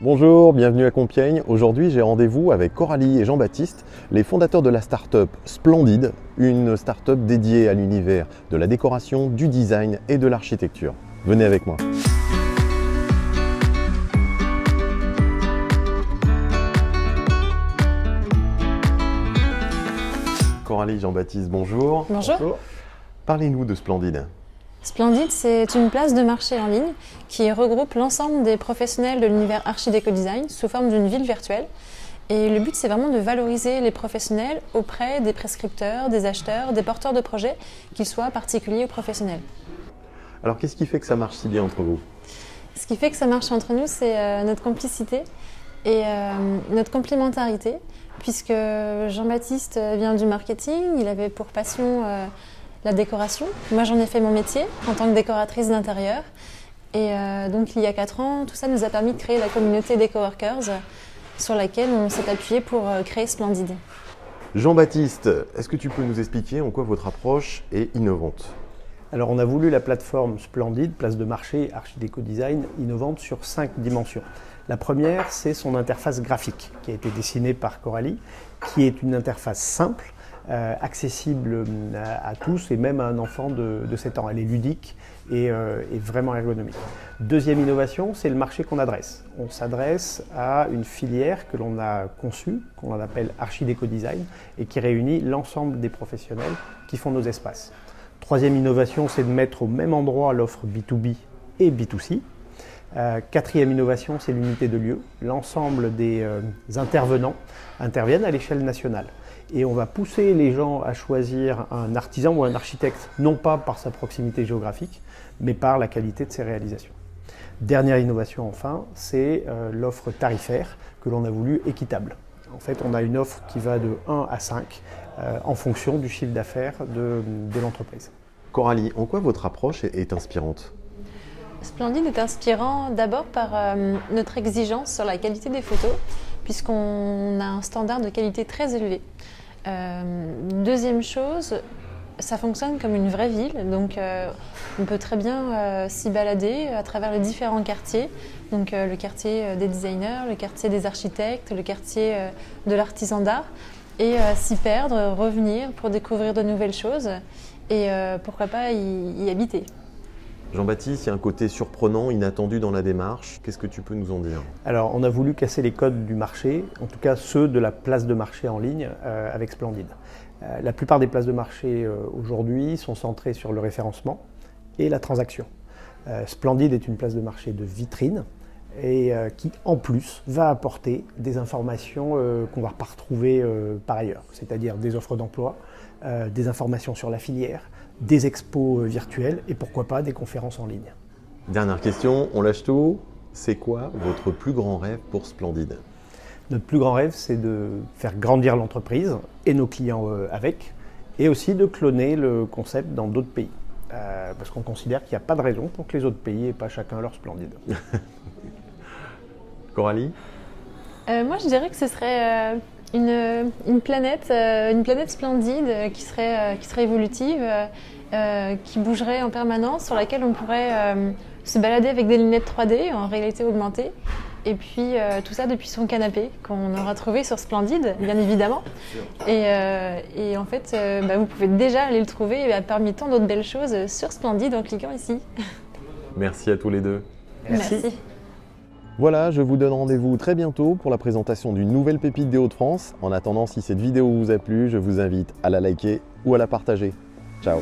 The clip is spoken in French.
Bonjour, bienvenue à Compiègne. Aujourd'hui, j'ai rendez-vous avec Coralie et Jean-Baptiste, les fondateurs de la start-up Splendid, une start-up dédiée à l'univers de la décoration, du design et de l'architecture. Venez avec moi. Coralie, Jean-Baptiste, bonjour. Bonjour. Parlez-nous de Splendid. Splendid, c'est une place de marché en ligne qui regroupe l'ensemble des professionnels de l'univers archi-déco-design sous forme d'une ville virtuelle. Et le but, c'est vraiment de valoriser les professionnels auprès des prescripteurs, des acheteurs, des porteurs de projets, qu'ils soient particuliers ou professionnels. Alors, qu'est-ce qui fait que ça marche si bien entre vous? Ce qui fait que ça marche entre nous, c'est notre complicité et notre complémentarité, puisque Jean-Baptiste vient du marketing, il avait pour passion la décoration. Moi, j'en ai fait mon métier en tant que décoratrice d'intérieur. Et donc, il y a 4 ans, tout ça nous a permis de créer la communauté des coworkers sur laquelle on s'est appuyé pour créer Splendid. Jean-Baptiste, est-ce que tu peux nous expliquer en quoi votre approche est innovante? Alors, on a voulu la plateforme Splendid, place de marché archi-déco-design, innovante sur 5 dimensions. La première, c'est son interface graphique qui a été dessinée par Coralie, qui est une interface simple, accessible à tous et même à un enfant de 7 ans. Elle est ludique et vraiment ergonomique. Deuxième innovation, c'est le marché qu'on adresse. On s'adresse à une filière que l'on a conçue, qu'on appelle archi-déco-design et qui réunit l'ensemble des professionnels qui font nos espaces. Troisième innovation, c'est de mettre au même endroit l'offre B2B et B2C. Quatrième innovation, c'est l'unité de lieu. L'ensemble des intervenants interviennent à l'échelle nationale. Et on va pousser les gens à choisir un artisan ou un architecte, non pas par sa proximité géographique, mais par la qualité de ses réalisations. Dernière innovation enfin, c'est l'offre tarifaire que l'on a voulu équitable. En fait, on a une offre qui va de 1 à 5 en fonction du chiffre d'affaires de l'entreprise. Coralie, en quoi votre approche est inspirante? Splendid est inspirant d'abord par notre exigence sur la qualité des photos, puisqu'on a un standard de qualité très élevé. Deuxième chose, ça fonctionne comme une vraie ville, donc on peut très bien s'y balader à travers les différents quartiers, donc le quartier des designers, le quartier des architectes, le quartier de l'artisan d'art, et s'y perdre, revenir pour découvrir de nouvelles choses et pourquoi pas y habiter. Jean-Baptiste, il y a un côté surprenant, inattendu dans la démarche. Qu'est-ce que tu peux nous en dire? Alors, on a voulu casser les codes du marché, en tout cas ceux de la place de marché en ligne avec Splendid. La plupart des places de marché aujourd'hui sont centrées sur le référencement et la transaction. Splendid est une place de marché de vitrine et qui, en plus, va apporter des informations qu'on ne va pas retrouver par ailleurs, c'est-à-dire des offres d'emploi, des informations sur la filière, des expos virtuels et pourquoi pas des conférences en ligne. Dernière question, on lâche tout. C'est quoi votre plus grand rêve pour Splendid? Notre plus grand rêve, c'est de faire grandir l'entreprise et nos clients avec, et aussi de cloner le concept dans d'autres pays. Parce qu'on considère qu'il n'y a pas de raison pour que les autres pays n'aient pas chacun leur Splendid. Coralie? Moi, je dirais que ce serait une planète splendide qui serait évolutive, qui bougerait en permanence, sur laquelle on pourrait se balader avec des lunettes 3D en réalité augmentée. Et puis tout ça depuis son canapé qu'on aura trouvé sur Splendid, bien évidemment. Et en fait, vous pouvez déjà aller le trouver parmi tant d'autres belles choses sur Splendid en cliquant ici. Merci à tous les deux. Merci. Voilà, je vous donne rendez-vous très bientôt pour la présentation d'une nouvelle pépite des Hauts-de-France. En attendant, si cette vidéo vous a plu, je vous invite à la liker ou à la partager. Ciao!